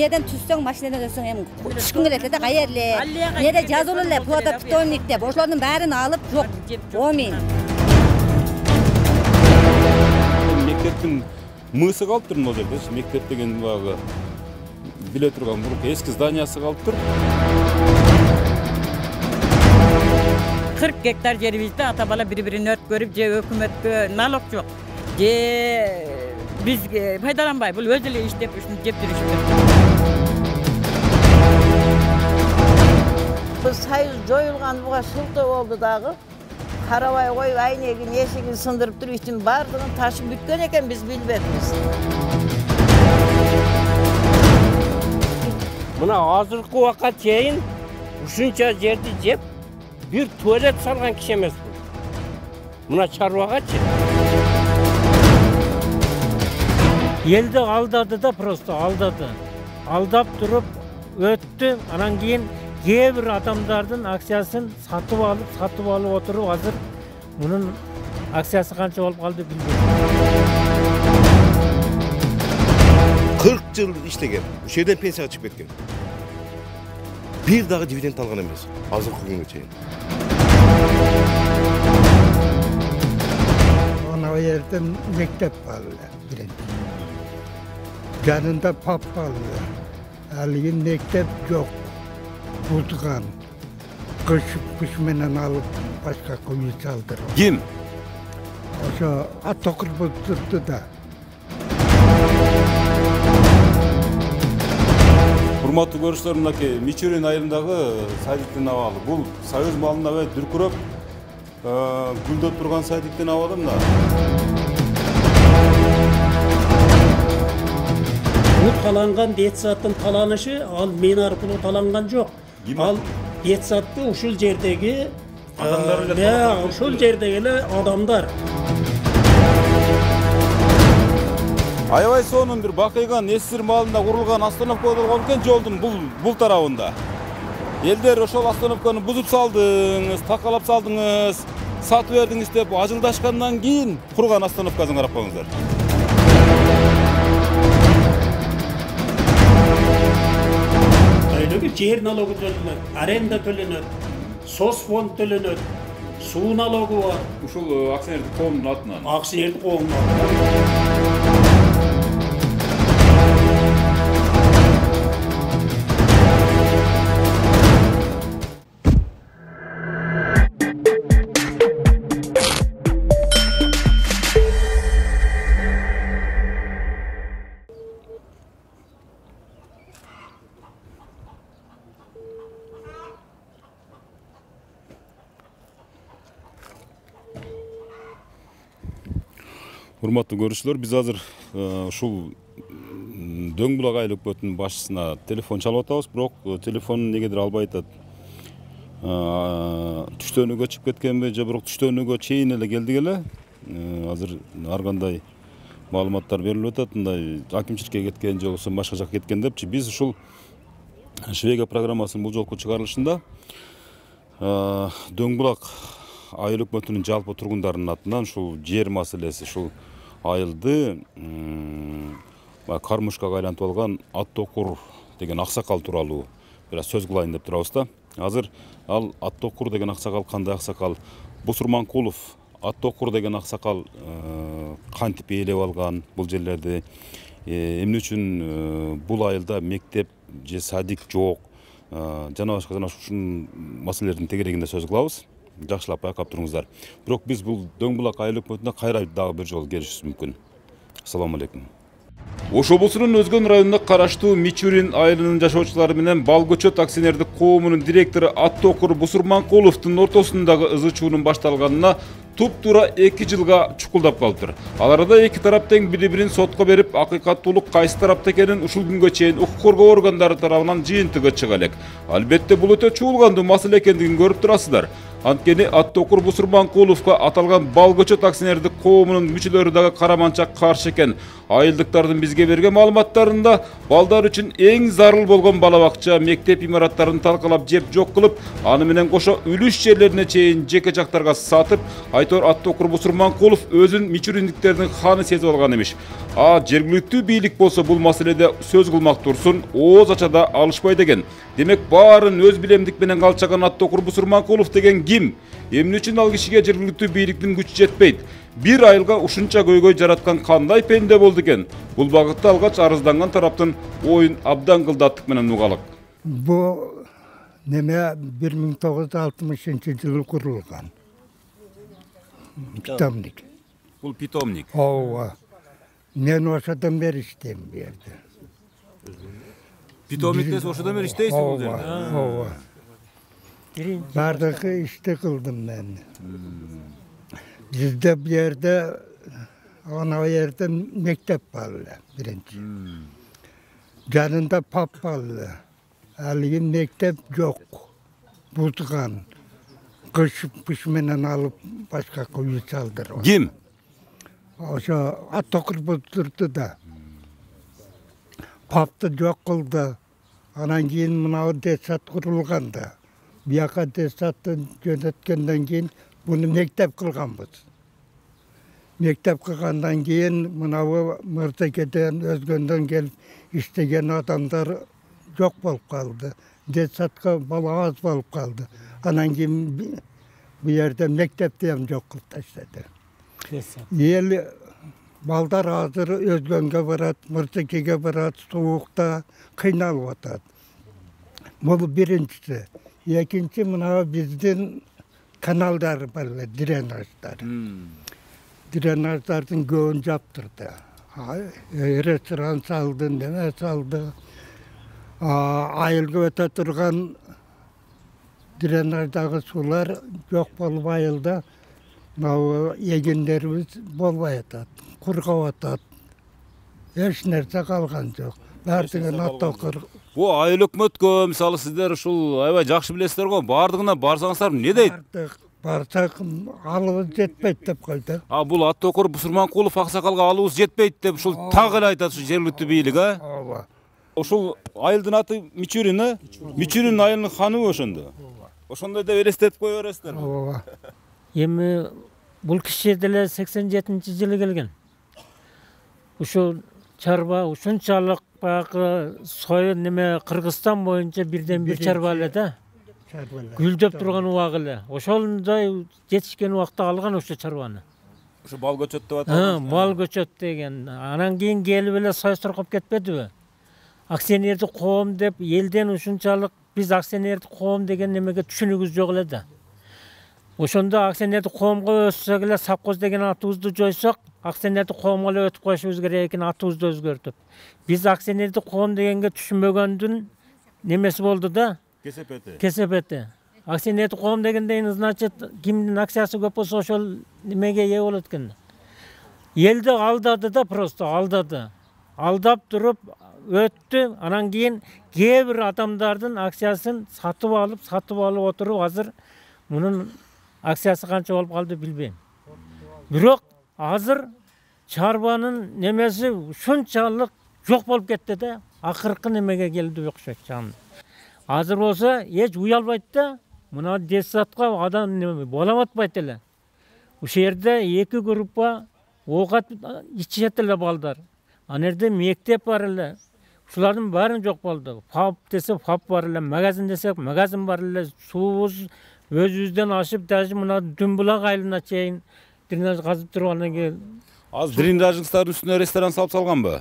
Неден түссөң, машинадан өссөң, эми түшкүң келет да каерли. Неде жазылуу эле фото питомник деп, ошолордун баарын алып жок. 10 миң. Мектептин мысы калыптыр мына жерде. Мектеп деген багы биле турган бурук эски зданиясы калыптыр. 40 гектар жерибизде ата бала бири-бирин өрт көрүп, же өкмөткө налог жок. Же биз пайдаланбай, бул өз эле иштеп, жеп жүрүшүптүр. Бул союз жоюлган буга султу болду дагы. Карабай коюп, айнегин, эшигин сындырып туруп, иштин бардыгын ташып бүткөн экен, биз билбедибиз. Мына азыркы убакка чейин ушунча жерди жеп, bir tuvalet salgan kişi emez bu. Buna çarvagачы. Eldi aldadı da prosto aldadı. Aldap durup öttü. Anan keyin bir adamlardan aksiyasını satıp alıp oturup hazır bunun aksiyası kança olup kaldı bilmiyorum. 40 yıl işlegen, bu şeyden pensiya çıkıp ketken. Bir daha dividend algan emez. Azırkı günge çeyin. Ona o yerden mektep bağlılar. Yanında pap bağlılar. Ali'nin mektep yok. Bulduğun. Kış menen alıp başka koyu çaldırır. Kim? Oşo Atokur buldurdu da. Урматтуу көрүүчүлөр, мынакей Мичурин айылындагы Садиктин абалы. Бул Союз малына бай дүркүрөп, гүлдөп турган Садиктин абалы мына. Bu talangan детсаттын таланышы ал мен аркылуу таланган жок. Ал детсатты ушул жердеги адамдар. Аябай сонун бир бакыйган эсир маалында курулган остановка болгон экен жолдун бул тарабында. Элдер ошол остановканы бузуп салдыңыз, такалап салдыңыз, сатып бердиңиз деп ажылдашкандан кийин курган остановкасын карап коюңуздар. Öyle жер налогу төлөнөт, аренда төлөнөт, соцфонд төлөнөт, суу налогу бар. Ушул акционердик коомдун атынан. Акционердик коомдун атынан. Урматтуу көрүүчүлөр, биз азыр ушул Дөң булак айыл өкмөтүнүн башчысына телефон чалып атабыз, бирок телефонун негедир албай атат. Түштөнүүгө чыгып кеткенби, же бирок түштөнүүгө чейин эле келдик эле. Азыр ар кандай маалыматтар берилип атат, мындай акимчиликке кеткен же болбосо башка жакка кеткен депчи. Биз ушул Швега программасынын бул жолку чыгарылышында Дөң булак айыл өкмөтүнүн жалпы тургундарынын атынан ушул жер маселеси, ушул айылды кармушкага айлантып алган Аттокур деген аксакал тууралуу бир сөз кылайын деп турабыз да. Азыр ал Аттокур деген аксакал кандай аксакал? Бусурманкулов Аттокур деген аксакал кантип ээлеп алган бул жерлерди? Эмне үчүн бул айылда мектеп же садик жок? Жана башка ушул маселелердин тегерегинде сөз кылабыз. Жакшылап байкап туруңуздар. Бирок биз бул Дөң булак айыл өкмөтүнө кайра дагы бир жолу келишибиз мүмкүн. Ассаламу алейкум. Ош облусунун Өзгөн районуна караштуу Мичурин айылынын жашоочулары менен Бал көчөт акционердик коомунун директору Аттокур Бусурманкуловдун ортосундагы ызы чуунун башталганына туп-туура 2 жылга чукулдап калыптыр. Ал арада эки тарап тең бири-бирин сотко берип, акыйкаттуулук кайсы тарапта экенин ушул күнгө чейин укук коргоо органдары тарабынан жыйынтыгы чыга элек. Албетте бул өтө чуулгандуу маселе экендигин көрүп турасыздар. Анткени Аттокур Бусурманкуловго аталган бал көчөт акционердик коомунун мүчөлөрү дагы караманча каршы экен. Айылдыктардын бизге берген маалыматтарында балдар үчүн эң зарыл болгон бала бакча, мектеп имараттарын талкалап жеп жок кылып, аны менен кошо үлүш жерлерине чейин жеке жактарга сатып, Айтор Аттокур Бусурманкулов өзүн мичүриндиктердин ханы сезип алган эмиш. Жергиликтүү бийлик болсо бул маселеде сөз кылмак турсун, ооз ачада алышпайт экен. Демек баарын өз билемдик менен калчаган Аттокур Бусурманкулов деген ким? Эмне үчүн ал кишиге жергиликтүү бийликтин күчү жетпейт? Bir айылга ушунча көйгөй жараткан кандай пенде болду экен? Бул багытта алгач арызданган тараптын оюн абдан кылдаттык менен угалык. Bu neme 1960-жылы kurulgan. Питомник. Бул питомник. Ова. Men oşadan beri işteyim bir yerde. Питомникте ошодон бери иштейсиз бул жерде. Ова. Bardakı işte kıldım ben. Bizde bir yerde, ana yerde mektep vardı birinci. Canında pap vardı. Ali'nin mektep yok. Buzgan. Kış pişmenen alıp başka kuyu çaldırıyor. Kim? Oşa Аттокур buzdurdu da. Paptı yok kıldı. Anan keyin mınav desat kurulganda. Bir yaka desatı yönetkenden keyin bunu mektep kılganbız. Mektep kılgandan keyin mınavı Mırtakeden, Özgönden gelip istegen adamlar yok bolup kaldı. Desatka bala az bolup kaldı. Anan keyin bu yerde mektepte hem yok kılıp taşladı. Yeli balдар hazır Özgönge barat, Mırtakege barat, soğukta kıynalıp atat. Bu birincisi. İkinci mınavı bizden kanallar böyle drenajlar. Drenajların göğün yaptırdı. Restoran saldı, neme saldı. Ayılga öte turgan drenajdagi sular yok bolup ayılda. Eginlerimiz bolbay atat, kurgap atat. Hiç nerse kalgan yok. Bardığın Аттокур. Bu айыл өкмөткө мисалы сиздер ушул аябай жакшы билесиздер го. Бардыгына барсаңыздар эмне дейт? Барсак алыбыз жетпейт деп койду. Бул Аттокур Бусурманкулов аксакалга алыбыз жетпейт деп ушул так эле айтат ушу жергиликтүү бийлик, Ооба. Ушул айылдын аты Мичүрин, Мичүрин айылынын ханыбы ошондо. Ошондой деп элестетип кое бересиздер. Ооба. Эми бул киши деле 87-жылы келген. Ушул чарба ушунчалык баягы союн неме Кыргызстан боюнча бирден бир чарба эле да. Гүлдөп турган убак эле. Ошондой жетишкен убакта алган ошо чарбаны. Ошо бал көчөт деп атат. Бал көчөт деген. Анан кийин келип эле сойсторкоп кетпедиби? Акционердик коом деп элден ушунчалык биз акционердик коом деген немеге түшүнүгүбүз жок эле да. Ошондо акционердик коомго өссөк эле совхоз деген атыбызды жойсок, акционердик коомго эле өтүп коюшубуз керек экен, атыбызды өзгөртүп. Биз акционердик коом дегенге түшүнбөгөндүн немеси болду да. Кесепети. Акционердик коом дегенден значит кимдин акциясы көп болсо ошол немеге ээ болот экен. Элди алдады да, просто алдады. Алдап туруп өттү. Анан кийин кээ бир адамдардын акциясын сатып алып отуруп азыр мунун акциясы канча болуп калды билбейм. Бирок азыр чарбанын немеси ушунчалык жок болуп кетти да. Акыркы немеге келди окшойт чам. Азыр болсо эч уялбайт да. Мына десатка адам неме боламатпайт эле. Ушул жерде эки группа оокат ичет эле балдар. Ана жерде мектеп бар эле. Ушулардын баарын жок болду. Пап десе пап бар эле, магазин десек магазин бар эле, суубуз өзүбүздөн ашып, даже мына Дүмбулак айылына чейин дренаж казып тургандан кийин. Азыр дренажыңыздардын үстүнө ресторан салып салганбы?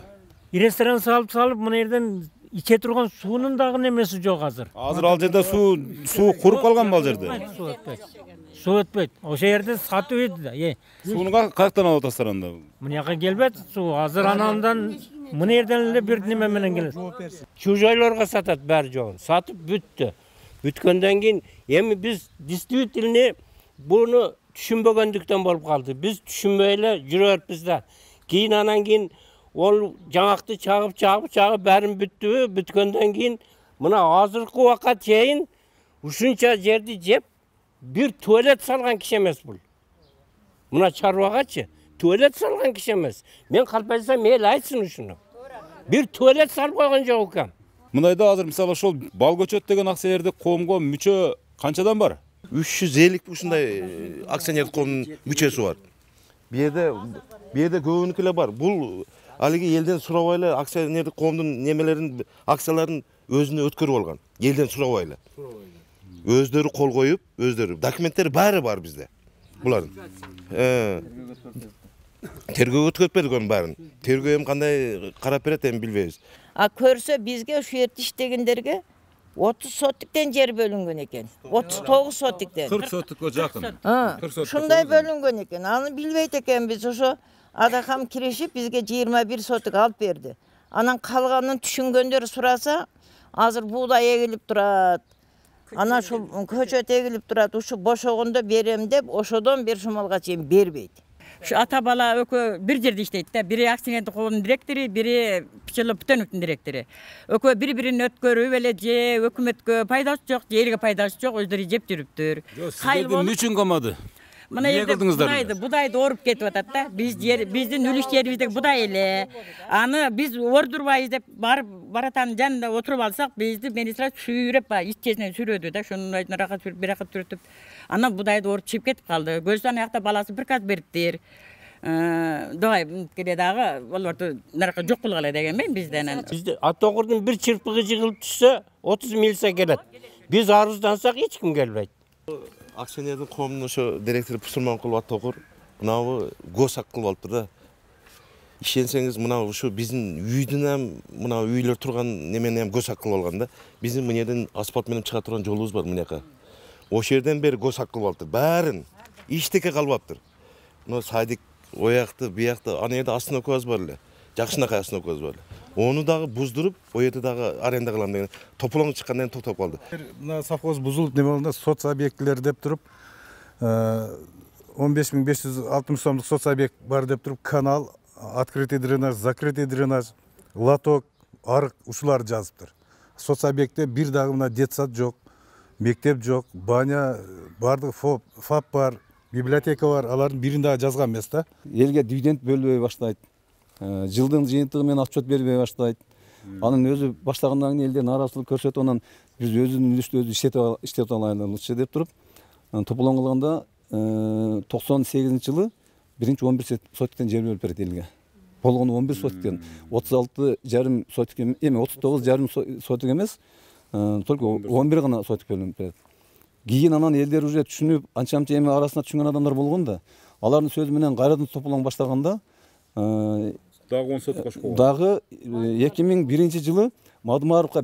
Ресторан салып, мына жерден иче турган суунун дагы немеси жок азыр. Азыр ал жерде суу куруп калганбы ал жерде? Суу өтпөйт. Ошол жерде сатып ийди да. Сууну каяктан алып атасыздар анда? Мына жака келбейт суу. Азыр анандан мына жерден эле бир неме менен келет. Чужойлорго сатат баары жогун. Сатып бүттү. Бүткөндөн кийин эми биз действительно буну түшүнбөгөндүктөн болуп калды. Биз түшүнбөй эле жүрөбүз да. Кийин анан кийин ол жаңакты чагып баарын бүттүбү? Бүткөндөн кийин мына азыркы убакка чейин ушунча жерди жеп bir tuvalet salgan kişi emes bul. Buna çarvagaçı. Tuvalet salgan kişi emes. Men kalpaysam el aytsın şunu. Bir tuvalet salып koygan жок ekan. Мындайда азыр мисалы ошол бал көчөт деген акциялерде коомго мүчө канчадан бар? 350 ушундай акционер коомдун мүчөсү бар. Bu yerде көбүнүкү бар. Бул алиги элден сурабай эле акционердик коомдун немелерин, акцияларын өзүнө өткөрүп алган. Элден сурабай эле. Өздөрү кол коюп, өздөрү. Документтери баары бар бизде. Булардын. Тергөө өткөрүп онун баарын. Тергөө эми кандай карап берет эми билбейбиз. А көрсө бизге ушул жерде иштегендерге 30 соттуктен жер бөлүнгөн экен. 39 соттуктен. 40 соттукка жакын. Ушундай бөлүнгөн экен. Аны билбейт экенбиз. Ошо адакам киришип бизге 21 соттук алып берди. Анан калганын түшүнгөндөр сураса, азыр буудай эгилип турат. Ана ушул көчөт эгилип турат. Ушу бошогондо берем деп, ошодон бер шумалга чейин бербейт. Şu ata bala ökö bir yerde işleydi de. Biri aksinenti kolunun direktörü, biri Piçelo Pütönüktün direktörü. Ökö bir-birini ötkörüp ele je hökümetkö paydası jok, je elge paydası jok, özdөрү jep жүрүптүr. Sizlerden niçin kalmadı? Мына жерде будайды оруп кетип атат да. Биздин үлүш жерибиздеги будай эле. Аны биз ордурбайбыз деп баратанын жанында отуруп алсак, бизди министрлер сүйрөп, иччесинен сүрөдү да. Шунун айдына бир акат сүрөтүп. Ана будайды оруп чип кетип калды. Көзсүн аякта баласы приказ бериптир. Дагы келе дагы олорду наракка жок кылгыла деген мен бизден. Bizde Attokurdun bir çırpığı yığılıp düşse 30 milse gelet. Biz arızdansaq hiç kim gelmeydi. Акционердин коомдун ошо директору Пусурманкулов Аттокур мынабы госак кылып алыптыр да. Ишенсеңиз мына ушу биздин үйдүн ham мына үйлөр турган немени ham госак кылып алган да. Биздин мына жерден асфальт менен чыга турган жолубуз бар мынаяка. Ошол жерден бери госак кылып алыптыр. Баарын иштеке калбаптыр. Мына садик оякты, биякты, ана жерде остановкабыз бар эле. Жакшынакай остановкабыз бар эле. Onu dağı buzdurup, o yerde dağı arenda kılan деген toplanıp çıkandan toktap kaldı. Mына совхоз buzulup ne oldu? Soç obyektleri dep durup 15.560 сомдук соц объект бар деп туруп канал, открытый дренаж, закрытый дренаж, лоток, арык ушуларды жазыптыр. Соц объектте бир дагы мына детсад жок, мектеп жок, баня, бардык ФАП бар, библиотека бар, алардын бирин дагы жазган эмес да. Элге дивиденд бөлбөй баштайт. Жылдын жыйынтыгы менен отчет бербей баштайт. Анын өзү баштагандан кийин элдер нааразычылык көрсөтүп, анан биз өзүнүн үлүштү өзү иштетип алайлычы деп туруп, тополоң кылганда 98-жылы 1-11 сотиктен жер бөлүп берет элге. Болгону 11 сотиктен, 36,5 сотик эме 39,5 сотик эмес, только 11 гана сотик бөлүнүп берет. Кийин анан элдер уже түшүнүп, анча-мынча эми арасында түшүнгөн адамдар болгон да, алардын сөзү менен кайрадан тополоң баштаганда Дагы 10 сотук кошуп койгон. Дагы 2001-жылы Мадымаровго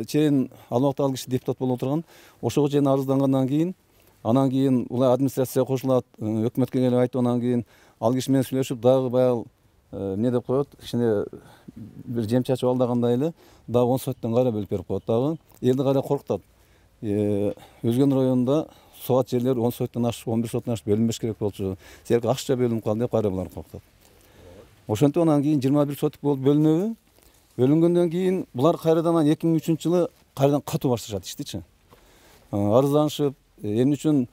чейин ал убакта ал киши депутат болуп отурган. Ошого чейин арыздангандан кийин, анан кийин улай администрация кошулат, өкмөткө келип айтып, анан кийин ал киши менен сүйлөшүп, дагы баягы эмне деп коет, кичине бир жем чачып алдагандай эле, дагы 10 соттон кайра бөлүп берип коет. Дагы элди кайра коркутат. Өзгөн районунда соат жерлер 10 соттон ашып, 11 соттон ашып бөлүнбөш керек болчу. Силерге акча бөлүнүп калды деп кайра булар коркутат. Ошентип анан кийин 21 сотик болуп бөлүнөбү. Бөлүнгөндөн кийин булар кайрадан 2003-жылы кайрадан катуу башташат иштичи. Арызданышып, эмне үчүн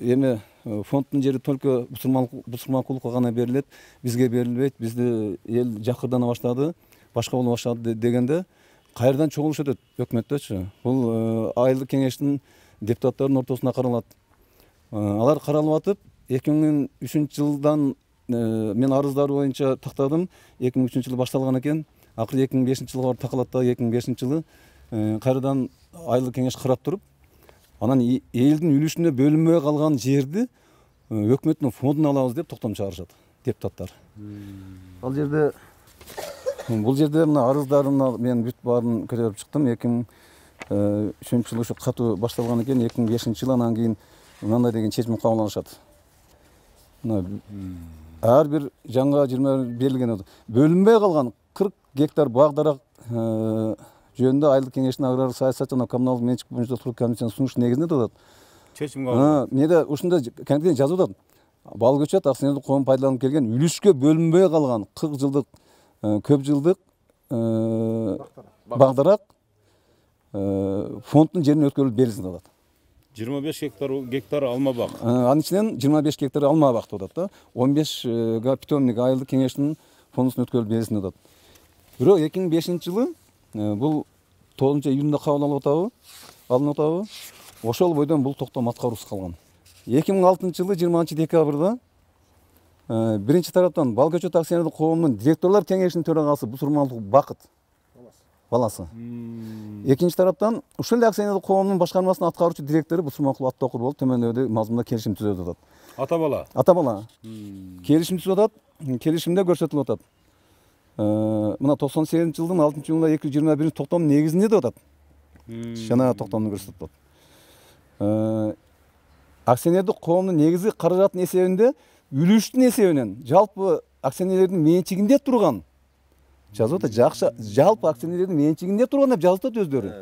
эме фонддун жери только Бусурманкуловго гана берилет, бизге берилбейт, бизди эл жакырдана баштады, башка боло баштады дегенде кайрадан чогулуш өтөт өкмөттөчү. Бул айылдык кеңештин депутаттарынын ортосунда каралат. Алар каралып атып, 2003-жылдан мен арыздары боюнча тактадым. 2003-жылы башталган экен. Акыры 2005-жылга барып такалат да, 2005-жылы кайрадан айылдык кеңеш карап туруп, анан элдин үлүшүнө бөлүнбөй калган жерди өкмөттүн фондуна алабыз деп токтом чыгарышат депутаттар. Ал жерде бул жерде мына арыздарын мен бүт баарын көтөрүп чыктым. 2003-жылы ушу катуу башталган экен. 2005-жылы анан кийин мындай деген чечим кабыл алышат. Ар бир жаңга 20 берилген бөлүнбөй калган 40 гектар бак-дарак жөнүндө айылдык кеңештин агрардык саясат жана коммуналдык менчик боюнча турган комиссиянын сунуш негизинде турат. Чечим кабыл. Меде ушунда кантип жазып атат. Бал көчөт акционердик коом пайдаланып келген үлүшкө бөлүнбөй калган 40 жылдык көп жылдык бак-дарак фонддун жерине өткөрүлүп берилсин деп атат. 25 гектар алма бак. Анын ичинен 25 гектар алма бакты атат да. 15 га питомник айылдык кеңештин фондусун өткөрүлүп берилсин атат. Бирок 2005 жылы бул 9 июнда кабыл алынып атабы. Ошол бойдон бул токтом аткарусуз калган. 2006 жылы 20 декабрда биринчи тараптан Бал көчөт акционерлик коомунун директорлор кеңешинин төрагасы Бусурманкулов Бакыт баласы. Экинчи тараптан ушул акционерлик коомунун башкармасынын аткаруучу директору Бусурманкулов Аттокур болуп төмөндөгү мазмунда келишим түзөт атат. Ата бала. Келишим түзөт атат. Келишимде көрсөтүлүп атат. Мына 98 жылдын 6 июнда 221 токтом негизинде деп атат. Жана токтомду көрсөтүп атат. Акционердик коомдун негизги каражаттын эсебинде үлүштүн эсебинен жалпы акционерлердин менчигинде турган жазып атат. Жалпы акционерлердин менчигинде турган деп жазып атат өздөрү.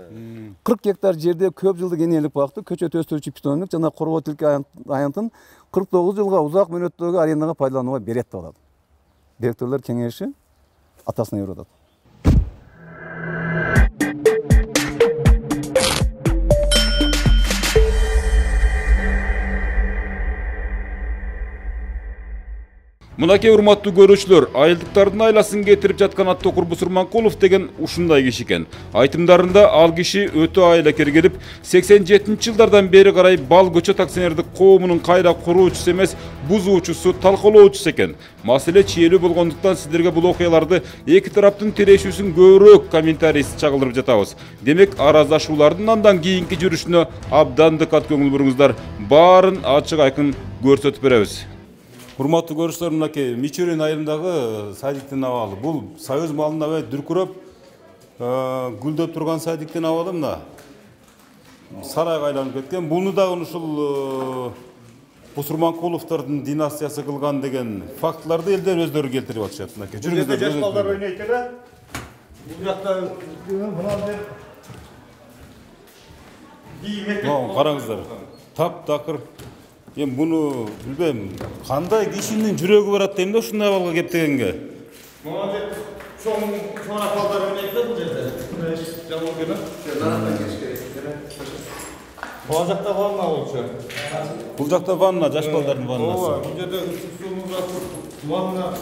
40 гектар жерде көп жылдык энелик бакты, көчөт өстүрүүчү питомник жана коргоо тилке аянтын 49 жылга узак мөөнөттөгү арендага пайдаланууга берет деп атат. Директорлор кеңеши атасына берип атат. Мынакей урматтуу көрүүчүлөр, айылдыктардын айласын кетирип жаткан Аттокур Бусурманкулов деген ушундай киши экен. Айтымдарында ал киши өтө айлакер келип, 87-жылдардан бери карай Бал көчөт акционердик коомунун кайра куруучусу эмес, бузуучусу, талкалоочусу экен. Маселе чиелүү болгондуктан сиздерге бул окуяларды эки тараптын тирешүүсүн көбүрөөк комментарийсиз чагылдырып жатабыз. Демек, араздашуулардын андан кийинки жүрүшүнө абдан дыкат көңүл буруңуздар. Баарын ачык айкын көрсөтүп беребиз. Урматтуу көрүүчүлөр, мынакей Мичурин айылындагы садиктин абалы. Бул Союз малында аябай дүркүрөп, гүлдөп турган садиктин абалы мына. Сарайга айланып кеткен. Буну дагы ушул Бусурманкуловдордун династиясы кылган деген фактыларды элдер өздөрү келтирип атышат. Мынакей жүрүңүздөр. Жаш балдар ойнойт эле. Бул жакта мынандай караңыздар. Таптакыр. Мен буну билбейм, кандай кишинин жүрөгү барат дейм да ушундай абалга кеп дегенге. Мына чоң акалдар ойнойт бул жерде. Жаман келе. Бул жакта ванна болчу. Бул жакта ванна, жаш балдардын ваннасы. Ооба, бул жерде ысык суунун ванна,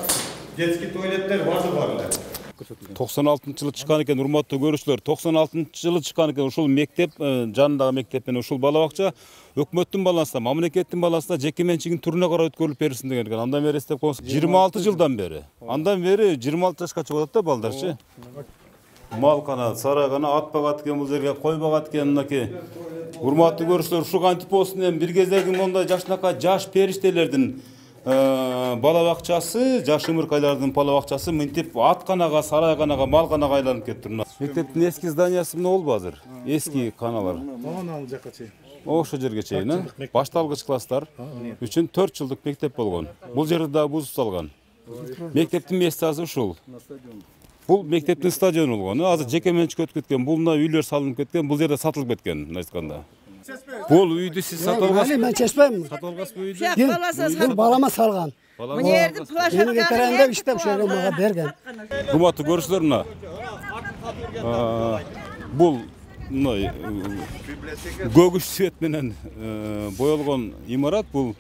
детский туалеттер баары бар эле. 96-жылы чыккан экен, урматтуу көрүүчүлөр. 96-жылы чыккан экен ушул мектеп, жанындагы мектеп менен ушул бала бакча өкмөттүн балансына, мамлекеттин балансына жеке менчигин түрүнө карап өткөрүлүп берилсин деген экен. Андан бери эстеп коңуз 26 жылдан бери. Андан бери 26 жашка чыгып атат да балдарчы. Мал канат, сарай канат, ат багат экен бул жерге, кой багат экен мынакей. Урматтуу көрүүчүлөр, ушу кантип болсун эми бир кездеги мондай жашнакай жаш периштелердин бала бакчасы, жаш ымыркайлардын бала бакчасы мынтип атканага, сарайканага, малканага айланып кетти. Мектептин эски зданиясы мына болбу азыр? Эски каналар. Ал жакка чейин. Ошо жерге чейин, башталгыч класстар үчүн 4 жылдык мектеп болгон. Бул жерде да бузуп салган. Мектептин местасы ушул. Бул мектептин стадиону болгон. Азыр жеке менчикке өтүп кеткен. Бул үйлөр салынып кеткен, бул жерде сатылып кеткен, мындай айтканда. Бул үйдү сиз сатып алгансыз? Мен чечпейм. Сатып алгансызбы үйдү? Бул балама салган. Мына жерде Менин ветеранда иштеп ошого мага берген. Урматтуу көрүүчүлөр, мына бул мына көгүш свет менен боелгон имарат, бул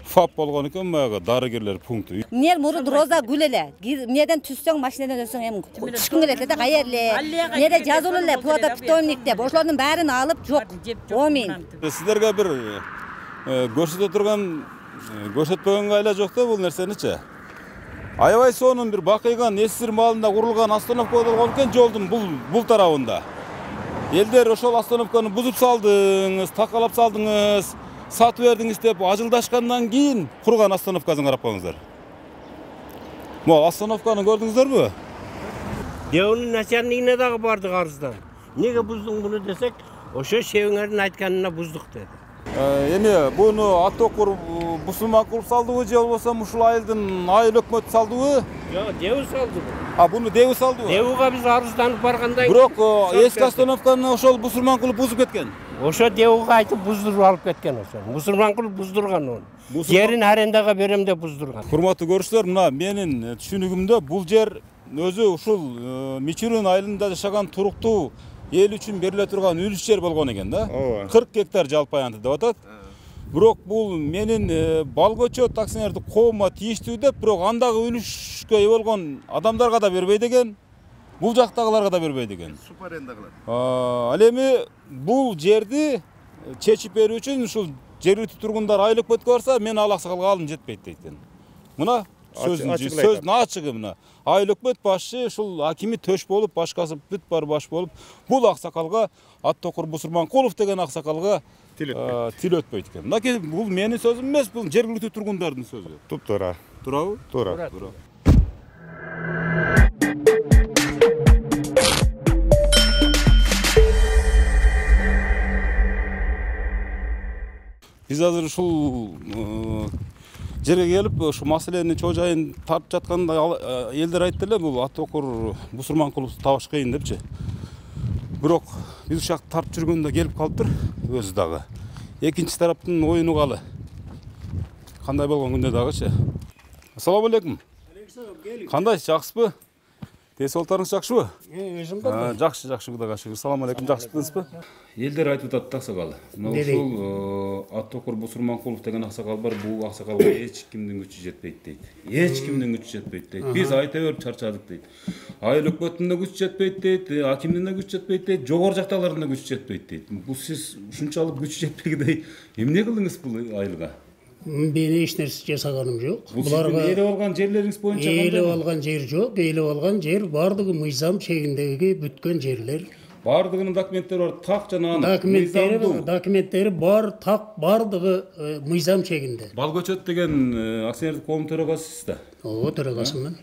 ФАП болгон экен, баягы дарыгерлер пункту. Нер мурут роза гүл эле. Эмнеден түссөң, машинадан өссөң эми түшкүң келет да, кайерле. Эмнеде жазылуу эле фото питомник деп. Ошолордун баарын алып жок. Омин. Сиздерге бир көрсөтө турган, көрсөтпөгөнгө айла жок да бул нерсеничи. Аябай сонун бир бакыйган эсир маалында курулган остановка болгон экен жолдун бул тарабында. Элдер ошол остановканы бузуп салдыңыз, такалап салдыңыз, сатып бердиңиз деп ажылдашкандан кийин курган остановкасын карап коңуздар. Могу остановканы көрдүңүздөрбү? Деунун начальнигине дагы бардык арыздан. Неге буздуң буну десек, ошо шебиңердин айтканына буздук деди. Эми буну Аттокур Бусурманкулов салдыбы же болбосо ушул айылдын айыл өкмөтү салдыбы? Жок, Деву салды. Буну Деву салдыбы? Девуга биз арызданып баргандай. Бирок эски остановканы ошол Бусурманкулов бузуп кеткен. Ошо Девуга айтып буздуруп алып кеткен ошо. Бусурманкулов буздурган onu. Жерин арендага берем деп буздурган. Урматтуу көрүүчүлөр, мына менин түшүнүгүмдө бул жер өзү ушул Мичурин айылында жашаган туруктуу эл үчүн бериле турган үлүш жер болгон экен да. Ооба. 40 гектар жалпы аянты деп атат. Бирок бул менин Балгочот акционердик коомума тийиштүү деп, бирок андагы үлүшкө ээ болгон адамдарга да бербейт экен. Бул жактагыларга да бербейт экен. Субаренда кылат. Ал эми бул жерди чечип берүү үчүн ушул жергиликтүү тургундар айлык бөткө барса, мен ал аксакалга алым жетпейт дейт экен. Мына сөздүн ачыгы мына. Айлык бөт башчы ушул акими төш болуп, башкасы бүт бар баш болуп, бул аксакалга Аттокур Бусурманкулов деген аксакалга тил өтпөйт экен. Мынакей бул менин сөзүм эмес, бул жергиликтүү тургундардын сөзү. Туптуура. Туурабы? Туура. Биз азыр ушул жерге келип, ушу маселени чоо жайын тартып жатканда элдер айтты эле, бул Аттокур Бусурманкуловду табыш кыйын депчи. Бирок биз ушак тартып жүргөндө келип калыптыр өзү дагы. Экинчи тараптын оюну калы. Кандай болгон күндө дагычы. Ассаламу алейкум. Кандай, жакшысызбы? Тесолтарыңыз жакшыбы? Өзүм бар. Жакшы, Кудайга шүгүр. Ассаламу алейкум, жакшысызбы? Элдер айтып атат аксакал. Мына ушул Аттокур Бусурманкулов деген аксакал бар, бул аксакалга эч кимдин күчү жетпейт дейт. Эч кимдин күчү жетпейт дейт. Биз айта берип чарчадык дейт. Айлык бөттүн да күчү жетпейт дейт, акимдин да күчү жетпейт дейт, жогору жактагылардын да күчү жетпейт дейт. Бул сиз ушунчалык күчү жетпегидей эмне кылдыңыз бул айылга? Мен эч нерсе жасаганым жок. Буларга элеп алган жерлериңиз боюнча кандай? Элеп алган жер жок, элеп алган жер бардыгы мыйзам чегиндеги бүткөн жерлер. Бардыгынын документтери бар, так жана документтери бар, так бардыгы мыйзам чегинде. Балгочот деген акционердик коом төрагасысыз да? Ооба, төрагасымын.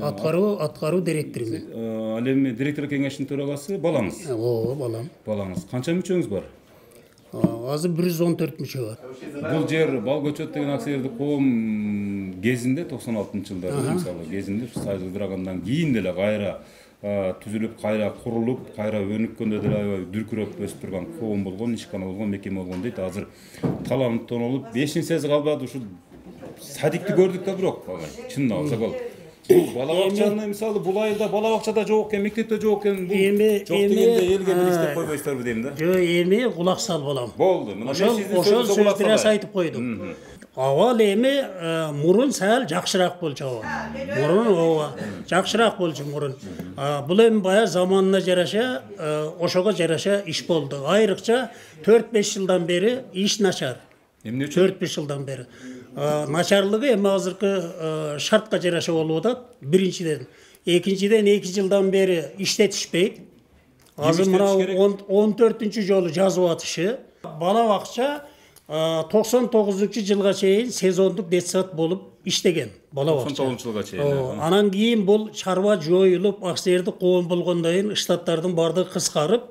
Аткаруу директорумун. Ал эми директор кеңешинин төрагасы балаңыз? Ооба, балам. Балаңыз. Канча мүчөңүз бар? Азыр 114 мүчө бар. Бул жер Балгочот деген акционердик коом кезинде 96-жылдары мисалы кезинде сайыл ыдырагандан кийин деле кайра түзүлүп, кайра курулуп, кайра өнүккөндө деле аябай дүркүрөп өсүп турган коом болгон, ишкана болгон, мекеме болгон дейт. Азыр таланып тонолуп, бешинсиз калбады, ушу садикти көрдүк да бирок, чын аксакал. Бала бакчаны мисалы бул айылда бала бакчада жок экен, мектепте жок экен, бул жок дегенде элге бир иштеп койбойсуздарбы дейм да. Жок, эми кулак сал балам. Болду. Мына ошол сөздү раз айтып койдум. Авал эми мурун сал жакшыраак болчу ооба. Мурун ооба, жакшыраак болчу мурун. Бул эми бая заманына жараша, ошого жараша иш болду. Айрыкча 4-5 жылдан бери иш начар. Эмне үчүн? 4-5 жылдан бери. Начарлыгы эми азыркы шартка жараша болуп атат. Биринчиден, экинчиден 2 жылдан бери иштетишпейт. Азыр мына 14-чү жолу жазып атышы. Бала бакча 99-жылга чейин сезондук детсад болуп иштеген бала бакча. 99-жылга чейин. Анан кийин бул чарба жоюлуп, акционердик коом болгондон кийин штаттардын бардыгы кыскарып,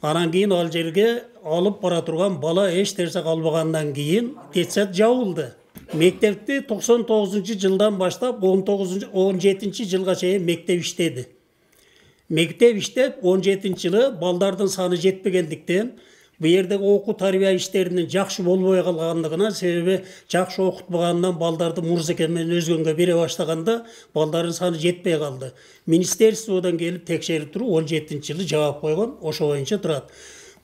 анан кийин ал жерге алып бара турган бала эч нерсе калбагандан кийин детсад жабылды. Мектепти 99-жылдан баштап 17-жылга чейин мектеп иштеди. Мектеп иштеп 17-жылы балдардын саны жетпегендиктен bu yerdeki oku tarbiya işlerinin жақшы болбой қалғандығына, себебі жақшы оқытпағанdan балдарды мурзекемен өзгөнгө бере баштаганда балдардын саны жетпей қалды. Министерстводан келип текшерип туруп 17-жылы жаап койгон, ошо боюнча турат.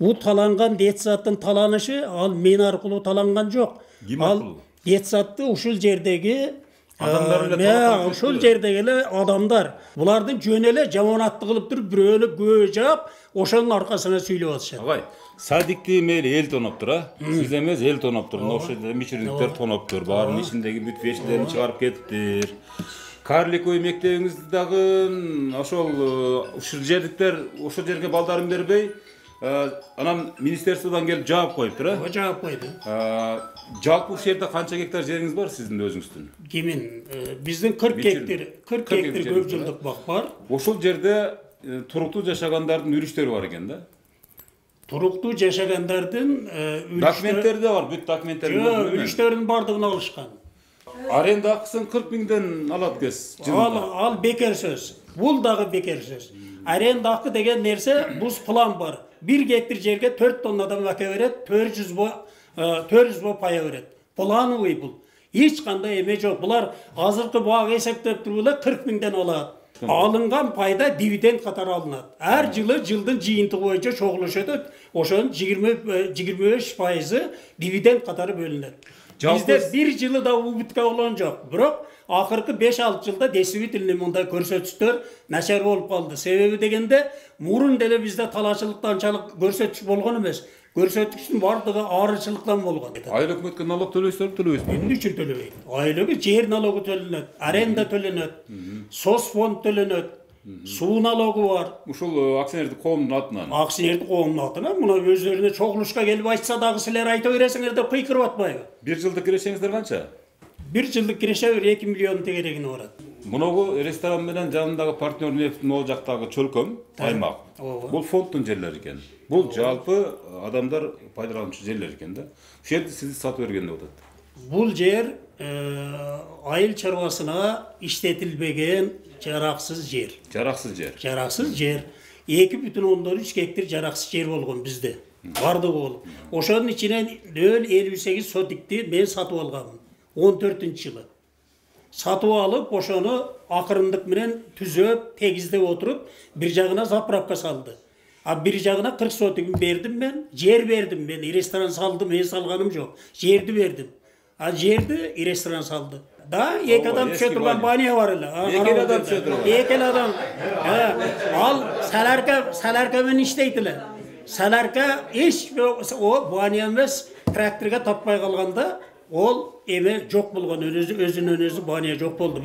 Бул таланган детсаттын таланышы ал мен аркылуу таланган жок. Ал детсатты ушул жердеги ушул жердеги адамдар, булардын жөн эле жаманатты кылып туруп бирөөлүк көө жаап, ошонун аркасына сүйлөп атышат. Агай, садикти мейли эл тоноптур, сиз эмес эл тоноптур. Ошол мичириндиктер тоноптур, баарынын ичиндеги бүт вештилерин чыгарып кетиптир. Карликовый мектебиңизди дагы ошол ушул жердиктер ошол жерге балдарын бербей, анан министерстводон келип жаап коюптур, жаап койду. Жалпы ушул жерде канча гектар жериңиз бар сиздин өзүңүздүн? Кимин? Биздин 40 гектар көп жылдык бак бар. Ошол жерде туруктуу жашагандардын үлүштөрү бар экен да. Туруктуу жашагандардын документтери да бар, бүт документтери. Үлүштөрүнүн бардыгын алышкан. Аренда акысын 40 миңден алат кез. Ал бекер сөз. Бул дагы бекер сөз. Аренда акы деген нерсе, бус план бар. 1 гектар жерге 4 тоннадан аке берет, 400 бо пая берет. Плановый бул. Эч кандай эме жок. Булар азыркы бак эсептеп туруп эле 40 миңден алат. Alınған пайда дивиденд қатары алынады. Әр жылы жылдың жиынтығы бойынша шоғылышады. Ошоның 25% дивиденд қатары бөлінеді. Bizde bir жылы да убытка olan жоқ. Бірақ ақырғы 5-6 жылда действительно мұнда көрсөтүштөр начар болып қалды. Себеби дегенде мурун деле bizde талашылыктан анчалык көрсөтүш болгон эмес. Көрсөтүштүн бардыгы арычылыктан болгон. Айыл өкмөткө налог төлөйсүзбү, төлөбөйсүзбү? Эмне үчүн төлөбөйт? Айылга жер налогу төлөнөт, аренда төлөнөт, соцфонд төлөнөт. Суу налогу бар. Ушул акционердик коомдун атынан. Акционердик коомдун атынан мына өздөрүнө чогулушка келип айтса дагы силер айта бересиңер деп кыйкырып атпайбы? Бир жылдык кирешеңиздер канча? Бир жылдык киреше 2 миллион тегерегине барат. Мунагу ресторан менен жанындагы партнер нефттин ол жактагы чөлкөм аймак. Бул фонддун жерлери экен. Бул жалпы адамдар пайдалануучу жерлер экен да. Ушул жерди сиз сатып берген деп атат. Бул жер айыл чарбасына иштетилбеген жараксыз жер. Жараксыз жер. Жараксыз жер. 2,3 гектар жараксыз жер болгон бизде. Бардыгы болуп. Ошонун ичинен 58 сотикти мен сатып алганмын. 14-жылы. Сатып алып, ошону акырындык менен түзөп, тегиздеп отуруп, бир жагына заправка салды. А бир жагына 40 сотигин бердим мен, жер бердим мен, ресторан салдым, мен салганым жок. Жерди бердим. А жерди ресторан салды. Да, эки адам түшө турган бания бар эле. Эки адам түшө турган. Эки адам. Ал саларка менен иштейт эле. Саларка эч о бания эмес, тракторга таппай калганда ол эме жок болгон, өзүнүн өзү бания жок болду.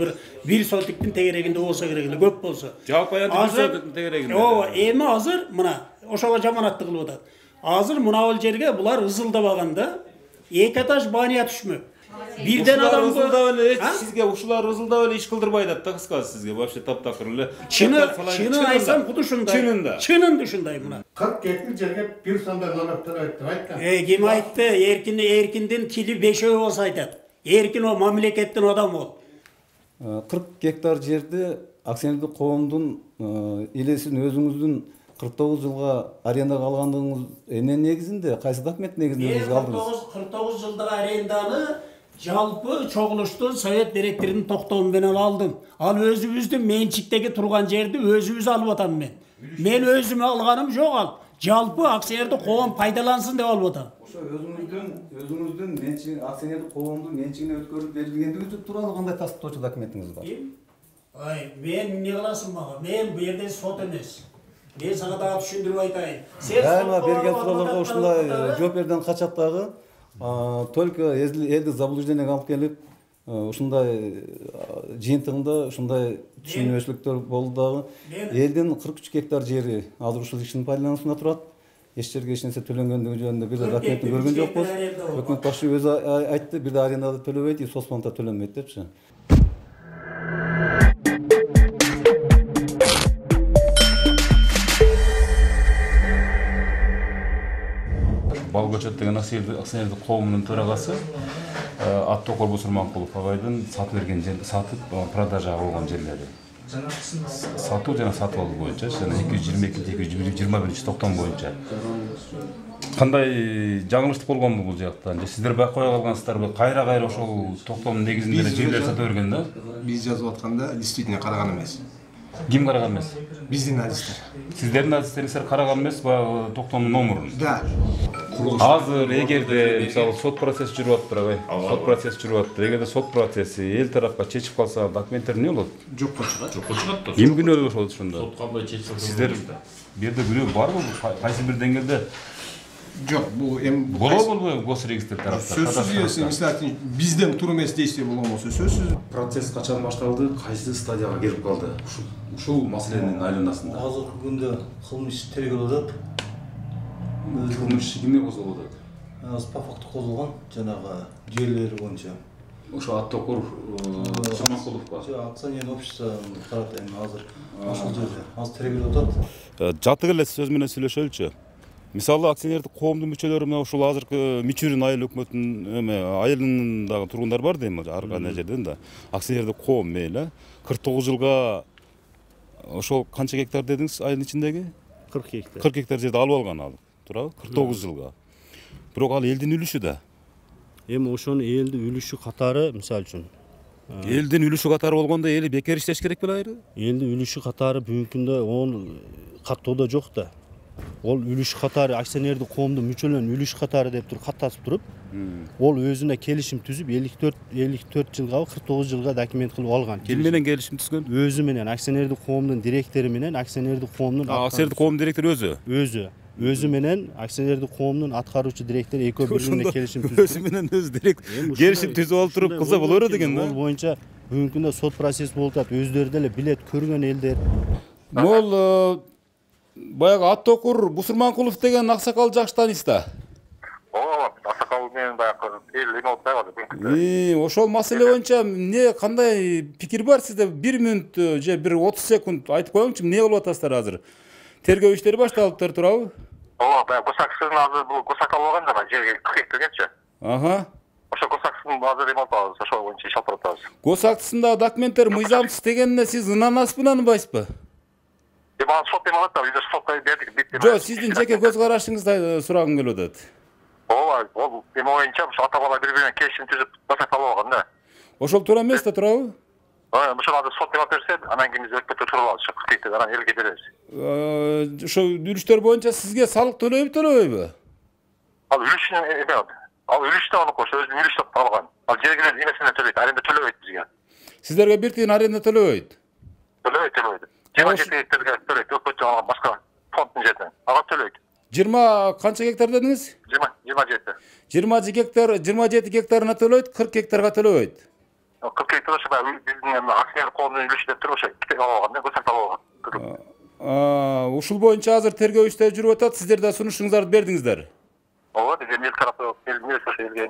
Бир сотиктин тегерегинде болсо керек эле, көп болсо. Жалпы аянты бир сотиктин тегерегинде. Ооба, эми азыр мына ошого жаманаттык кылып атат. Азыр мына бул жерге булар ызылдабаганда 2 этаж бания түшмөк. Бирден адам сизге ушулар ызылдап эле иш кылдырбай атат да, кыскасы сизге вообще таптакыр эле. Чынын айтсам, куду ушундай. Чынында ушундай мына. 40 гектар жерге бир сондай налогтор айткан. Ким айтты? Эркиндин тили 5 болсо айтат. Эркин о мамлекеттин адамы ол. 40 гектар жерди акционердик коомдун или сиздин өзүңүздүн 49 жылга арендага алгандыгыңыз эмне негизинде, кайсы документ негизинде алдыңыз? 49 жылдык аренданы жалпы чогулуштун совет директорунун токтому менен алдым. Ал өзүбүздүн менчиктеги турган жерди өзүбүз алып атам мен. Мен өзүмө алганым жок ал. Жалпы акционердик коом пайдалансын деп алып атам. Ошо өзүңүздүн менчиги акционердик коомдун менчигине өткөрүп берилгендиги тууралуу кандай тастыктоочу документиңиз бар? Мен эмне кыласың мага? Мен бу жерде сот эмес. Мен сага дагы түшүндүрүп айтайын. Дайыма берген суроолорго ушундай жооп берден качат дагы. Только элди заблуждениеге алып келип, ушундай жыйынтыгында ушундай түшүнбөчүлүктөр болду дагы. Элдин 43 гектар жери азыр ушул кишинин пайдалануусунда турат. Эч жерге эч нерсе төлөнгөндүгү жөнүндө бир да документти көргөн жокпуз. Өкмөт башы өзү айтты, бир да арендада төлөбөйт, соцфондда төлөнбөйт депчи. Бал көчөт деген акционердик коомунун төрагасы Аттокор Бусурманкулов агайдын сатып берген жерди сатып продажага болгон жерлери. Сатуу жана сатып алуу боюнча жана 222-221 токтом боюнча. Кандай жаңылыштык болгонбу бул жактан? Же сиздер байкой калгансыздарбы? Кайра ошол токтомдун негизинде жерлер сатып бергенде? Биз жазып атканда действительно караган эмес. Ким караган эмес? Биздин адистер. Сиздердин адистериңиздер караган эмес, баягы токтомдун номурун? Да. Азыр эгерде мисалы сот процесси жүрүп атыптыр абай. Сот процесси жүрүп атыптыр. Эгерде сот процесси эл тарапка чечип калса, документтер эмне болот? Жокко чыгат. Жокко чыгат да. Ким күнөөлүү болот ошондо? Сот кандай чечсе сиздер бу жерде күнөө барбы? Кайсы бир деңгээлде? Жок, бул эми болобу госрегистр тараптан? Сөзсүз мисалы бизден тур эмес действие болгонбосо сөзсүз. Процесс качан башталды? Кайсы стадияга келип калды? Ушул маселенин айланасында. Азыркы күндө кылмыш тергелип атат. Кылмыш кимге козголуп атат? Азыр по факту козголгон, жанагы жерлери боюнча. Ошо Аттокор Бусурманкуловго. Акционерлик общество карата эми азыр ошол жерде азыр тергелип атат. Жатык эле сөз менен сүйлөшөлүчү. Мисалы акционердик коомдун мүчөлөрү мына ушул азыркы Мичурин айыл өкмөтүнүн эме айылындагы тургундар бар дейм, ар кандай жерден да. Акционердик коом мейли 49 жылга ошол канча гектар дедиңиз айылдын ичиндеги? 40 гектар. 40 гектар жерди алып алган ал, туурабы? 49 жылга. Бирок ал элдин үлүшү да. Эми ошонун элдин үлүшү катары, мисалы үчүн Элдин үлүшү катары болгондо эли бекер иштеш керек беле айры? Элдин үлүшү катары бүгүнкү күндө onu каттоодо жок да. Ол үлүш катары акционердик коомдун мүчөлөрүнүн үлүш катары деп туруп каттасып туруп, ол өзүнө келишим түзүп 54 жылга 49 жылга документ кылып алган. Ким менен келишим түзгөн? Өзү менен акционердик коомдун директору менен акционердик коомдун акционердик коомдун директору өзү. Өзү менен акционердик коомдун аткаруучу директору экөө бири-бирине келишим түздү. Өзү менен өзү директор келишим түзүп алып туруп кылса болор деген да. Ол боюнча бүгүнкү күндө сот процесси болуп атат. Өздөрү деле билет, көргөн элдер. Могул баягы Аттокур Бусурманкулов деген аксакал жакшы тааныйсыз да. Аксакал менен баягы эл эме болуп калды. Ошол маселе боюнча эмне кандай пикир бар сизде? 1 мүнөт же 30 секунд айтып коюңчу, эмне кылып атасыздар азыр? Тергөө иштери башталыптыр турабы? Ооба, баягы Госаксын азыр бул Госакал болгон да, жерге киргенчи. Ошо Госаксын азыр эме болуп атабыз, ошол боюнча иш алып баратабыз. Госактысындагы документтер мыйзамсыз дегенине сиз ынанасызбы, ынанбайсызбы? Бана сот эме алат да, биз сотко бердик, битти. Жок, сиздин жеке көз карашыңызды сурагым келип атат. Ооба, ол эме боюнча ата бала бири-бирине келишим түзүп Госактал болгон да. Ошол туура эмес да, туурабы? Ошол азыр сот эме берсе, анан кийин биз өкмөттө туруп алабыз, кыркүйдө анан элге беребиз. Ошо үлүштөр боюнча сизге салык төлөйбү, төлөбөйбү? Ал үлүшүнүн эме ал үлүштө онуку, ошо өзүнүн үлүштө алган. Ал жергилер эмесине төлөйт, аренда төлөбөйт бизге. Сиздерге бир тиын аренда төлөбөйт? Төлөбөйт. 27 гектарга төлөйт, өкмөттө алган башка фонддун жеринен. Ага төлөйт. 20 канча гектар дедиңиз? 27. 27 гектарына төлөйт, 40 гектарга төлөбөйт. 40 гектар ошо биздин акционер коомдун үлүшү деп туруп ошо алган, Госактал алган. Ушул боюнча азыр тергөө иштери жүрүп атат, сиздер да сунушуңуздарды бердиңиздер. Ооба, биз эл тарапы элге